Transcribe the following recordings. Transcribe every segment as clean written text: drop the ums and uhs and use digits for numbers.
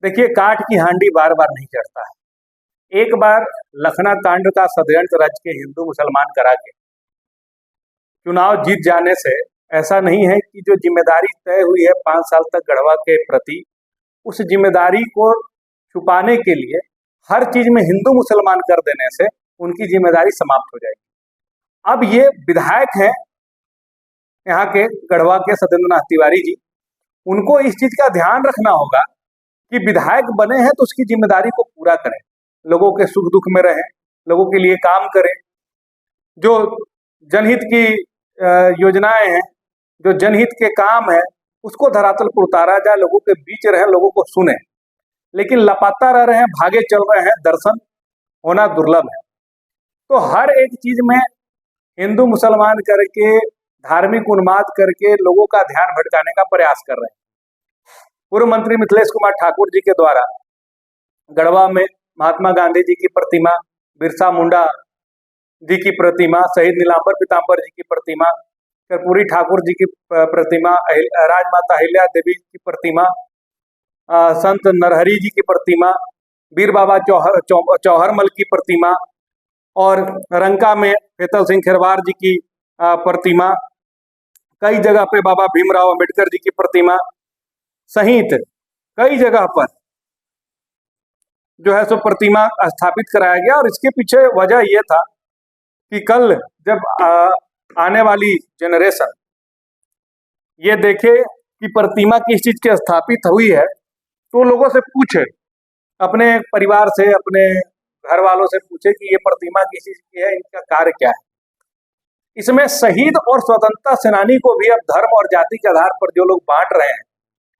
देखिए, काठ की हांडी बार बार नहीं चढ़ता है। एक बार लखना कांड का षड्यंत्र रच के हिंदू मुसलमान करा के चुनाव जीत जाने से ऐसा नहीं है कि जो जिम्मेदारी तय हुई है 5 साल तक गढ़वा के प्रति, उस जिम्मेदारी को छुपाने के लिए हर चीज में हिंदू मुसलमान कर देने से उनकी जिम्मेदारी समाप्त हो जाएगी। अब ये विधायक हैं यहाँ के गढ़वा के सत्येंद्र नाथ तिवारी जी, उनको इस चीज का ध्यान रखना होगा कि विधायक बने हैं तो उसकी जिम्मेदारी को पूरा करें, लोगों के सुख दुख में रहें, लोगों के लिए काम करें, जो जनहित की योजनाएं हैं, जो जनहित के काम है, उसको धरातल पर उतारा जाए, लोगों के बीच रहे, लोगों को सुने। लेकिन लापता रह रहे हैं, भागे चल रहे हैं, दर्शन होना दुर्लभ है। तो हर एक चीज में हिंदू मुसलमान करके, धार्मिक उन्माद करके लोगों का ध्यान भटकाने का प्रयास कर रहे हैं। पूर्व मंत्री मिथिलेश कुमार ठाकुर जी के द्वारा गढ़वा में महात्मा गांधी जी की प्रतिमा, बिरसा मुंडा जी की प्रतिमा, शहीद नीलांबर पीताम्बर जी की प्रतिमा, कर्पूरी ठाकुर जी की प्रतिमा, राजमाता अहिल्या देवी की प्रतिमा, संत नरहरि जी की प्रतिमा, वीर बाबा चौहरमल की प्रतिमा और रंका में फेतल सिंह खेरवार जी की प्रतिमा, कई जगह पे बाबा भीमराव अंबेडकर जी की प्रतिमा सहित कई जगह पर जो है सो प्रतिमा स्थापित कराया गया। और इसके पीछे वजह यह था कि कल जब आने वाली जनरेशन ये देखे कि प्रतिमा किस चीज की स्थापित हुई है, तो लोगों से पूछे, अपने परिवार से, अपने घर वालों से पूछे कि ये प्रतिमा किस चीज की है, इनका कार्य क्या है। इसमें शहीद और स्वतंत्रता सेनानी को भी अब धर्म और जाति के आधार पर जो लोग बांट रहे हैं,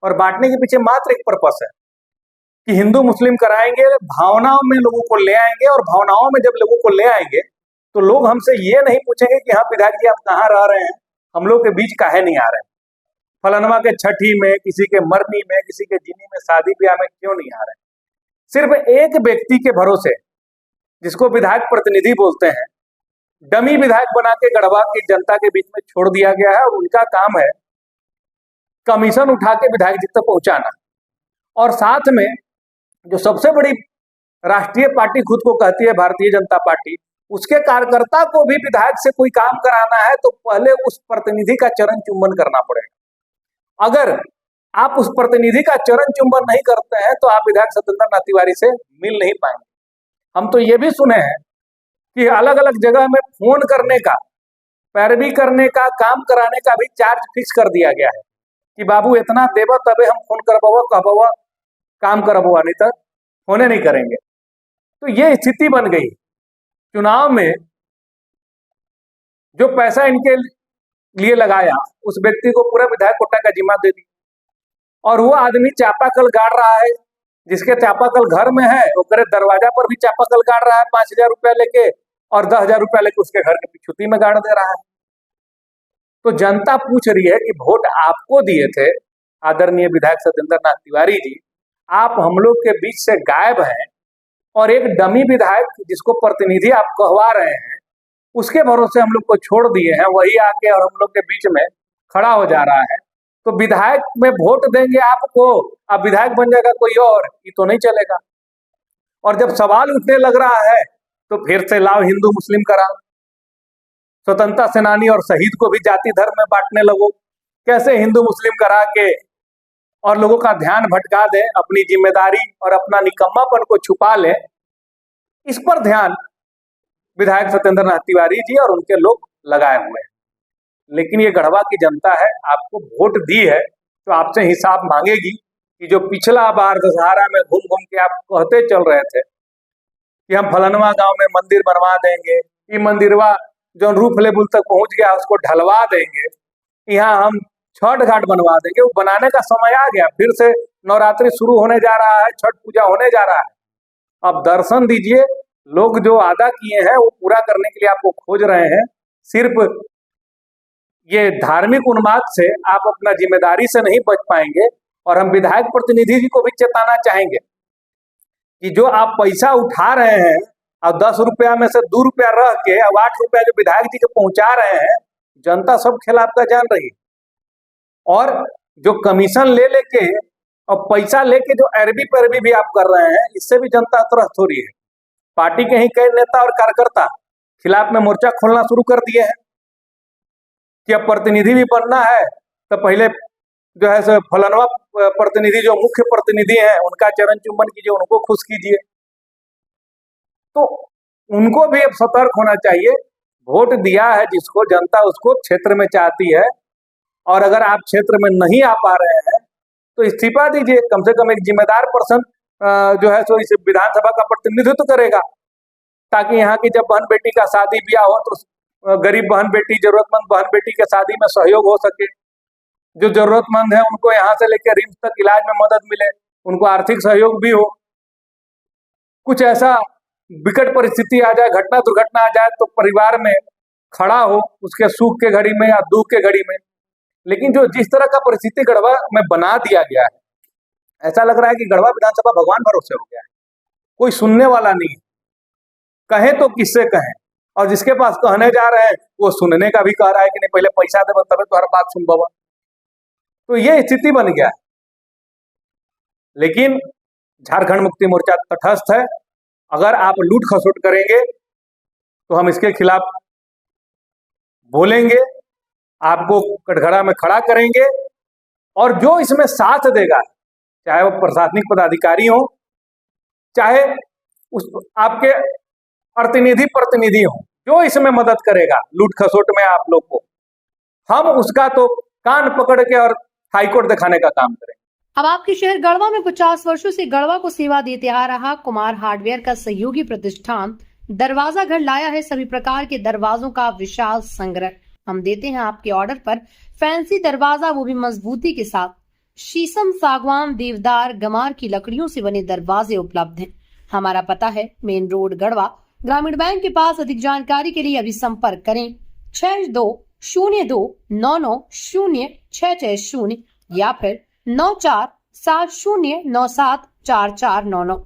और बांटने के पीछे मात्र एक पर्पस है कि हिंदू मुस्लिम कराएंगे, भावनाओं में लोगों को ले आएंगे, और भावनाओं में जब लोगों को ले आएंगे तो लोग हमसे ये नहीं पूछेंगे कि हाँ विधायक जी आप कहाँ रह रहे हैं, हम लोग के बीच काहे नहीं आ रहे हैं, फलनवा के छठी में, किसी के मरनी में, किसी के जिनी में, शादी ब्याह में क्यों नहीं आ रहे हैं। सिर्फ एक व्यक्ति के भरोसे, जिसको विधायक प्रतिनिधि बोलते हैं, डमी विधायक बना के गढ़वा की जनता के बीच में छोड़ दिया गया है, और उनका काम है कमीशन उठा के विधायक जी तक पहुंचाना। और साथ में जो सबसे बड़ी राष्ट्रीय पार्टी खुद को कहती है भारतीय जनता पार्टी, उसके कार्यकर्ता को भी विधायक से कोई काम कराना है तो पहले उस प्रतिनिधि का चरण चुंबन करना पड़ेगा। अगर आप उस प्रतिनिधि का चरण चुंबन नहीं करते हैं तो आप विधायक सत्येंद्र नाथ तिवारी से मिल नहीं पाएंगे। हम तो ये भी सुने हैं कि अलग अलग जगह में फोन करने का, पैरवी करने का, काम कराने का भी चार्ज फिक्स कर दिया गया है कि बाबू इतना देव तबे हम फोन करबो, कहबो, काम करबो, नहीं तो होने नहीं करेंगे। तो ये स्थिति बन गई। चुनाव में जो पैसा इनके लिए लगाया, उस व्यक्ति को पूरा विधायक कोटा का जिम्मा दे दी, और वो आदमी चापाकल गाड़ रहा है, जिसके चापाकल घर में है वो करे दरवाजा पर भी चापाकल गाड़ रहा है 5,000 रुपया लेके, और 10,000 रुपया लेके उसके घर के पिछुती में गाड़ दे रहा है। तो जनता पूछ रही है कि वोट आपको दिए थे आदरणीय विधायक सत्येंद्र नाथ तिवारी जी, आप हम लोग के बीच से गायब हैं, और एक डमी विधायक जिसको प्रतिनिधि आप कहवा रहे हैं, उसके भरोसे हम लोग को छोड़ दिए हैं, वही आके और हम लोग के बीच में खड़ा हो जा रहा है। तो विधायक में वोट देंगे आपको, अब विधायक बन जाएगा कोई और, ये तो नहीं चलेगा। और जब सवाल उठने लग रहा है तो फिर से लाओ हिंदू मुस्लिम करा, स्वतंत्रता सेनानी और शहीद को भी जाति धर्म में बांटने लगो, कैसे हिंदू मुस्लिम करा के और लोगों का ध्यान भटका दे, अपनी जिम्मेदारी और अपना निकम्मापन को छुपा ले। इस पर ध्यान विधायक सत्येंद्र नाथ तिवारी जी और उनके लोग लगाए हुए हैं। लेकिन ये गढ़वा की जनता है, आपको वोट दी है तो आपसे हिसाब मांगेगी कि जो पिछला बार दशहरा में घूम घूम के आप कहते चल रहे थे कि हम फलनवा गांव में मंदिर बनवा देंगे, ये मंदिरवा जो रूफ लेवल तक पहुंच गया उसको ढलवा देंगे, यहाँ हम छठ घाट बनवा देंगे, वो बनाने का समय आ गया। फिर से नवरात्रि शुरू होने जा रहा है, छठ पूजा होने जा रहा है। अब दर्शन दीजिए, लोग जो वादा किए हैं वो पूरा करने के लिए आपको खोज रहे हैं। सिर्फ ये धार्मिक उन्माद से आप अपना जिम्मेदारी से नहीं बच पाएंगे। और हम विधायक प्रतिनिधि जी को भी चेताना चाहेंगे कि जो आप पैसा उठा रहे हैं और 10 रुपया में से 2 रुपया रह के अब 8 रुपया जो विधायक जी को पहुंचा रहे हैं, जनता सब खेल आपका जान रही है। और जो कमीशन ले लेके और पैसा लेके जो अरबी पैरवी भी आप कर रहे हैं, इससे भी जनता त्रस्त हो रही है। पार्टी के ही कई नेता और कार्यकर्ता खिलाफ में मोर्चा खोलना शुरू कर दिए हैं कि अब प्रतिनिधि भी बनना है तो पहले जो है सो फलनवा प्रतिनिधि, जो मुख्य प्रतिनिधि हैं, उनका चरण चुम्बन कीजिए, उनको खुश कीजिए। तो उनको भी अब सतर्क होना चाहिए। वोट दिया है जिसको, जनता उसको क्षेत्र में चाहती है, और अगर आप क्षेत्र में नहीं आ पा रहे हैं तो इस्तीफा दीजिए। कम से कम एक जिम्मेदार पर्सन जो है सो इस विधानसभा का प्रतिनिधित्व करेगा, ताकि यहाँ की जब बहन बेटी का शादी ब्याह हो तो गरीब बहन बेटी, जरूरतमंद बहन बेटी के शादी में सहयोग हो सके। जो जरूरतमंद है उनको यहाँ से लेकर रिम्स तक इलाज में मदद मिले, उनको आर्थिक सहयोग भी हो। कुछ ऐसा विकट परिस्थिति आ जाए, घटना दुर्घटना आ जाए, तो परिवार में खड़ा हो उसके सुख के घड़ी में या दुख के घड़ी में। लेकिन जो जिस तरह का परिस्थिति गढ़वा में बना दिया गया है, ऐसा लग रहा है कि गढ़वा विधानसभा भगवान भरोसे हो गया है, कोई सुनने वाला नहीं है। कहें तो किससे कहें, और जिसके पास कहने जा रहे हैं वो सुनने का भी कह रहा है कि नहीं पहले पैसा दे तब तो हर बात सुन बाबा। तो ये स्थिति बन गया है। लेकिन झारखंड मुक्ति मोर्चा तटस्थ है। अगर आप लूट खसोट करेंगे तो हम इसके खिलाफ बोलेंगे, आपको कटघरा में खड़ा करेंगे, और जो इसमें साथ देगा, चाहे वो प्रशासनिक पदाधिकारी हो, चाहे उस आपके प्रतिनिधि हो, जो इसमें मदद करेगा लूट खसोट में आप लोग को, हम उसका तो कान पकड़ के और हाईकोर्ट दिखाने का काम करेंगे। अब आपके शहर गढ़वा में 50 वर्षों से गढ़वा को सेवा देते आ रहा कुमार हार्डवेयर का सहयोगी प्रतिष्ठान दरवाजा घर लाया है सभी प्रकार के दरवाजों का विशाल संग्रह। हम देते हैं आपके ऑर्डर पर फैंसी दरवाजा, वो भी मजबूती के साथ। शीशम, सागवान, देवदार, गमार की लकड़ियों से बने दरवाजे उपलब्ध हैं। हमारा पता है मेन रोड गढ़वा, ग्रामीण बैंक के पास। अधिक जानकारी के लिए अभी संपर्क करें 6202990660 या फिर 9470974499।